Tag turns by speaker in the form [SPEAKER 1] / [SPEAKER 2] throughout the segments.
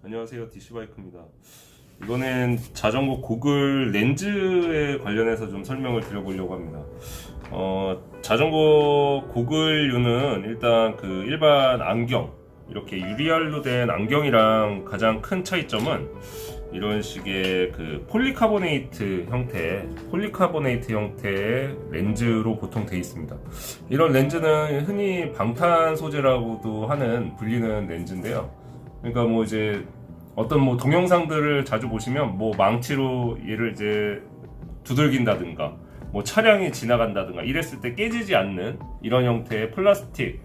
[SPEAKER 1] 안녕하세요, DC바이크입니다. 이번엔 자전거 고글 렌즈에 관련해서 좀 설명을 드려보려고 합니다. 자전거 고글류는 일단 그 일반 안경, 이렇게 유리알로 된 안경이랑 가장 큰 차이점은 이런 식의 그 폴리카보네이트 형태의 렌즈로 보통 되어 있습니다. 이런 렌즈는 흔히 방탄 소재라고도 불리는 렌즈인데요. 그러니까 뭐 이제 어떤 뭐 동영상들을 자주 보시면 뭐 망치로 얘를 이제 두들긴다든가 뭐 차량이 지나간다든가 이랬을 때 깨지지 않는 이런 형태의 플라스틱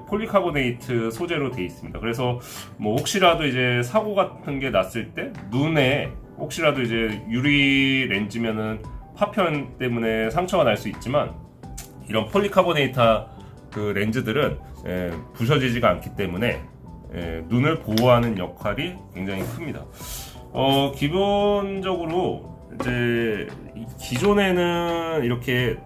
[SPEAKER 1] 폴리카보네이트 소재로 되어 있습니다. 그래서 뭐 혹시라도 이제 사고 같은 게 났을 때 눈에 혹시라도 이제 유리 렌즈면은 파편 때문에 상처가 날 수 있지만 이런 폴리카보네이트 그 렌즈들은 부서지지가 않기 때문에 눈을 보호하는 역할이 굉장히 큽니다. 기본적으로 이제 기존에는 이렇게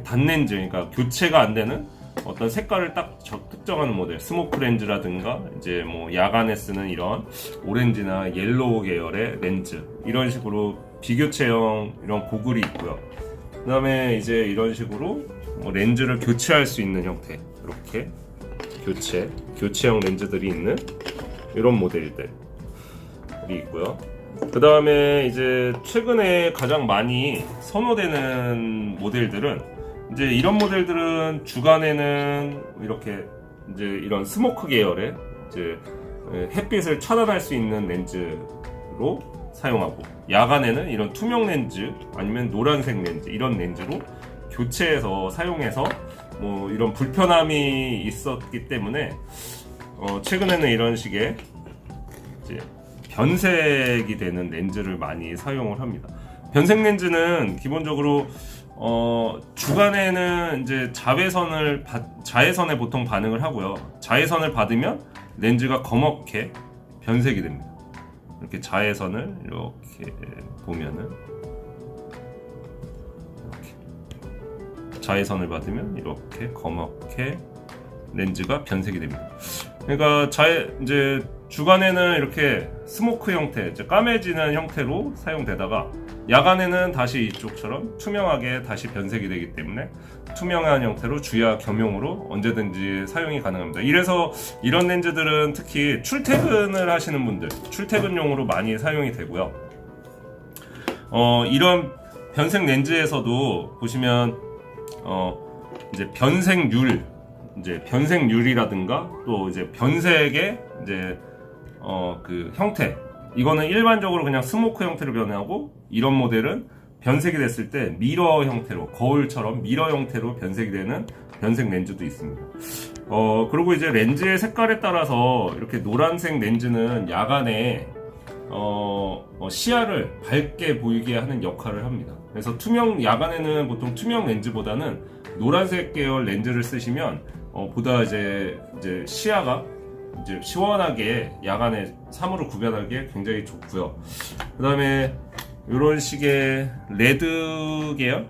[SPEAKER 1] 단렌즈, 그러니까 교체가 안 되는 어떤 색깔을 딱 특정하는 모델, 스모크 렌즈라든가 이제 뭐 야간에 쓰는 이런 오렌지나 옐로우 계열의 렌즈, 이런 식으로 비교체형 이런 고글이 있고요. 그 다음에 이제 이런 식으로 뭐 렌즈를 교체할 수 있는 형태, 이렇게 교체형 렌즈들이 있는 이런 모델들이 있고요. 그 다음에 이제 최근에 가장 많이 선호되는 모델들은 이제 이런 모델들은 주간에는 이렇게 이제 이런 스모크 계열의 이제 햇빛을 차단할 수 있는 렌즈로 사용하고, 야간에는 이런 투명 렌즈 아니면 노란색 렌즈, 이런 렌즈로 교체해서 사용해서 뭐 이런 불편함이 있었기 때문에 최근에는 이런 식의 이제 변색이 되는 렌즈를 많이 사용을 합니다. 변색 렌즈는 기본적으로 주간에는 이제 자외선에 보통 반응을 하고요. 자외선을 받으면 렌즈가 검게 변색이 됩니다. 이렇게 자외선을 이렇게 보면은 자외선을 받으면 이렇게 검게 렌즈가 변색이 됩니다. 그러니까 이제 주간에는 이렇게 스모크 형태, 이제 까매지는 형태로 사용되다가 야간에는 다시 이쪽처럼 투명하게 다시 변색이 되기 때문에 투명한 형태로 주야 겸용으로 언제든지 사용이 가능합니다. 이래서 이런 렌즈들은 특히 출퇴근을 하시는 분들, 출퇴근용으로 많이 사용이 되고요. 이런 변색 렌즈에서도 보시면 이제 변색률이라든가 또 이제 변색의 이제 그 형태, 이거는 일반적으로 그냥 스모크 형태로 변하고, 이런 모델은 변색이 됐을 때 미러 형태로, 거울처럼 미러 형태로 변색이 되는 변색 렌즈도 있습니다. 그리고 이제 렌즈의 색깔에 따라서 이렇게 노란색 렌즈는 야간에 시야를 밝게 보이게 하는 역할을 합니다. 그래서 야간에는 보통 투명 렌즈보다는 노란색 계열 렌즈를 쓰시면 보다 이제 시야가 이제 시원하게 야간에 사물을 구별하기에 굉장히 좋고요. 그 다음에 이런 식의 레드 계열,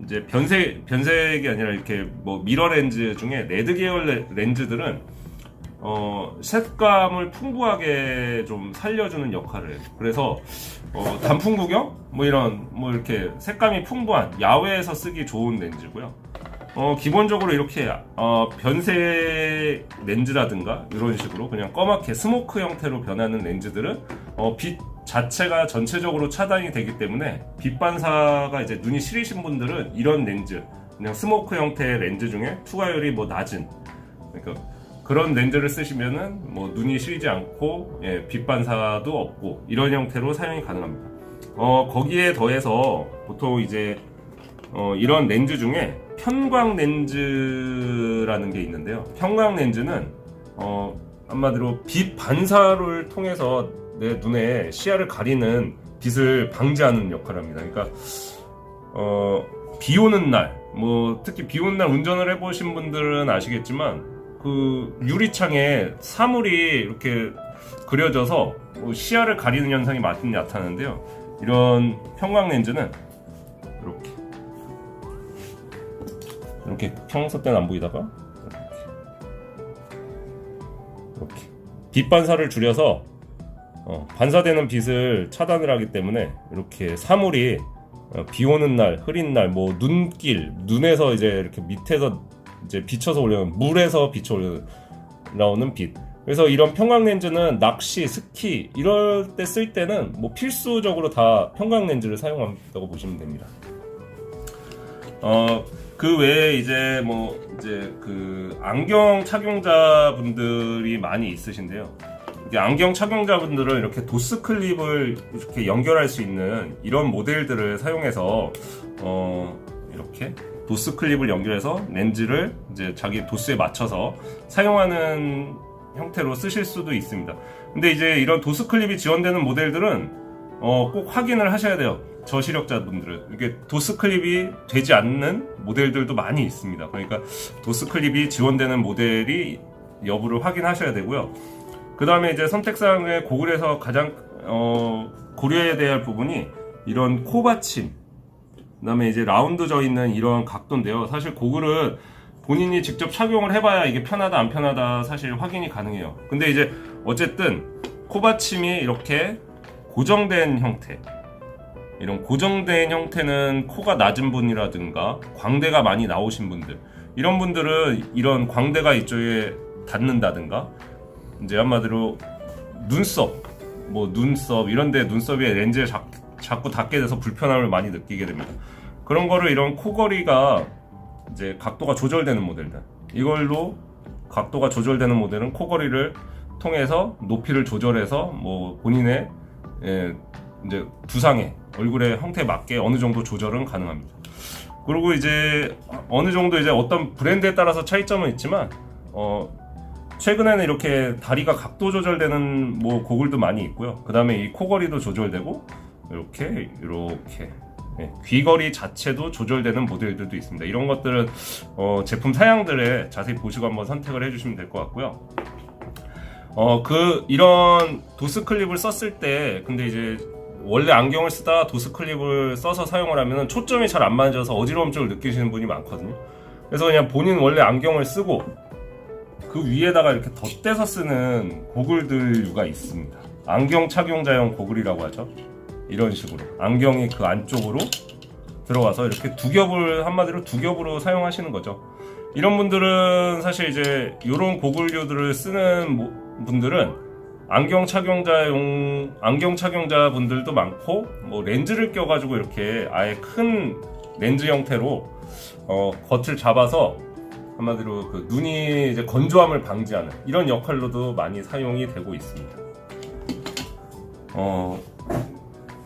[SPEAKER 1] 이제 변색이 아니라 이렇게 뭐 미러 렌즈 중에 레드 계열 렌즈들은 색감을 풍부하게 좀 살려주는 역할을 해요. 그래서 단풍 구경, 뭐 이렇게 색감이 풍부한 야외에서 쓰기 좋은 렌즈고요. 기본적으로 이렇게 변색 렌즈라든가 이런 식으로 그냥 검게 스모크 형태로 변하는 렌즈들은 빛 자체가 전체적으로 차단이 되기 때문에 빛 반사가 이제 눈이 시리신 분들은 이런 렌즈, 그냥 스모크 형태의 렌즈 중에 투과율이 뭐 낮은, 그러니까 그런 렌즈를 쓰시면은 뭐 눈이 시리지 않고 빛 반사도 없고 이런 형태로 사용이 가능합니다. 거기에 더해서 보통 이제 이런 렌즈 중에 편광 렌즈라는 게 있는데요. 편광 렌즈는 한마디로 빛 반사를 통해서 내 눈에 시야를 가리는 빛을 방지하는 역할을 합니다. 그러니까 비 오는 날, 뭐 특히 비 오는 날 운전을 해보신 분들은 아시겠지만 그 유리창에 사물이 이렇게 그려져서 시야를 가리는 현상이 많이 나타나는데요. 이런 편광 렌즈는 이렇게 평소 때는 안 보이다가 이렇게 빛 반사를 줄여서 반사되는 빛을 차단을 하기 때문에 이렇게 사물이 비 오는 날, 흐린 날, 뭐 눈길, 눈에서 이제 이렇게 밑에서 이제 비쳐서 올라오는, 물에서 비쳐 올라오는 빛. 그래서 이런 평광 렌즈는 낚시, 스키 이럴 때 쓸 때는 뭐 필수적으로 다 평광 렌즈를 사용한다고 보시면 됩니다. 그 외에 이제 그 안경 착용자분들이 많이 있으신데요. 이게 안경 착용자분들은 이렇게 도스 클립을 이렇게 연결할 수 있는 이런 모델들을 사용해서 이렇게 도스 클립을 연결해서 렌즈를 이제 자기 도스에 맞춰서 사용하는 형태로 쓰실 수도 있습니다. 근데 이제 이런 도스 클립이 지원되는 모델들은 꼭 확인을 하셔야 돼요. 저시력자분들은 이게 도스 클립이 되지 않는 모델들도 많이 있습니다. 그러니까 도스 클립이 지원되는 모델이 여부를 확인하셔야 되고요. 그 다음에 이제 선택사항의 고글에서 가장 고려해야 될 부분이 이런 코 받침, 그 다음에 이제 라운드져 있는 이런 각도인데요. 사실 고글은 본인이 직접 착용을 해봐야 이게 편하다 안 편하다 사실 확인이 가능해요. 근데 이제 어쨌든 코 받침이 이렇게 고정된 형태, 이런 고정된 형태는 코가 낮은 분이라든가 광대가 많이 나오신 분들, 이런 분들은 이런 광대가 이쪽에 닿는다든가 이제 한마디로 눈썹 이런데 눈썹에 렌즈에 자꾸 닿게 돼서 불편함을 많이 느끼게 됩니다. 그런 거를 이런 코걸이가 이제 각도가 조절되는 모델들, 이걸로 각도가 조절되는 모델은 코걸이를 통해서 높이를 조절해서 뭐 본인의 이제 두상의 얼굴의 형태에 맞게 어느 정도 조절은 가능합니다. 그리고 이제 어느 정도 이제 어떤 브랜드에 따라서 차이점은 있지만 최근에는 이렇게 다리가 각도 조절되는 뭐 고글도 많이 있고요. 그 다음에 이 코걸이도 조절되고 이렇게 귀걸이 자체도 조절되는 모델들도 있습니다. 이런 것들은 제품 사양들에 자세히 보시고 한번 선택을 해주시면 될 것 같고요. 이런 도스 클립을 썼을 때 근데 이제 원래 안경을 쓰다 도스 클립을 써서 사용을 하면 초점이 잘 안 맞아서 어지러움증을 느끼시는 분이 많거든요. 그래서 그냥 본인 원래 안경을 쓰고 그 위에다가 이렇게 덧대서 쓰는 고글들류가 있습니다. 안경 착용자용 고글이라고 하죠. 이런 식으로 안경이 그 안쪽으로 들어와서 이렇게 한마디로 두 겹으로 사용하시는 거죠. 이런 분들은 사실 이제 이런 고글류들을 쓰는 분들은 안경 착용자 분들도 많고 뭐 렌즈를 껴가지고 이렇게 아예 큰 렌즈 형태로 겉을 잡아서 한마디로 그 눈이 이제 건조함을 방지하는 이런 역할로도 많이 사용이 되고 있습니다.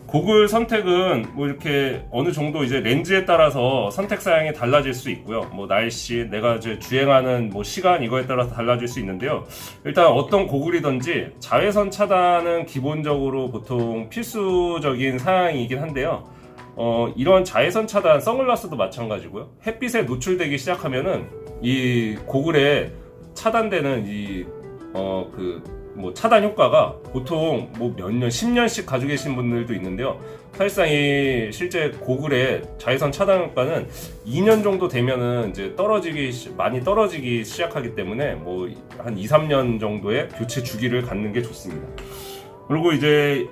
[SPEAKER 1] 고글 선택은 뭐 이렇게 어느 정도 이제 렌즈에 따라서 선택 사양이 달라질 수 있고요. 뭐 날씨, 내가 이제 주행하는 뭐 시간 이거에 따라서 달라질 수 있는데요. 일단 어떤 고글이든지 자외선 차단은 기본적으로 보통 필수적인 사양이긴 한데요. 이런 자외선 차단, 선글라스도 마찬가지고요. 햇빛에 노출되기 시작하면은 이 고글에 차단되는 뭐 차단 효과가 보통 뭐 몇 년, 10년씩 가지고 계신 분들도 있는데요. 사실상 이 실제 고글의 자외선 차단 효과는 2년 정도 되면은 이제 많이 떨어지기 시작하기 때문에 뭐 한 2-3년 정도의 교체 주기를 갖는 게 좋습니다. 그리고 이제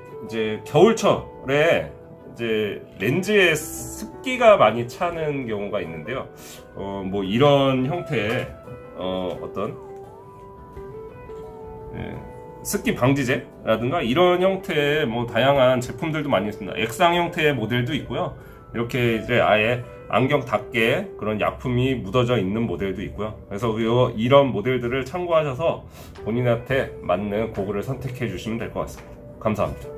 [SPEAKER 1] 겨울철에 이제 렌즈에 습기가 많이 차는 경우가 있는데요. 뭐 이런 형태의 습기 방지제라든가 이런 형태의 뭐 다양한 제품들도 많이 있습니다. 액상 형태의 모델도 있고요. 이렇게 이제 아예 안경 닿게 그런 약품이 묻어져 있는 모델도 있고요. 그래서 이런 모델들을 참고하셔서 본인한테 맞는 고글을 선택해 주시면 될 것 같습니다. 감사합니다.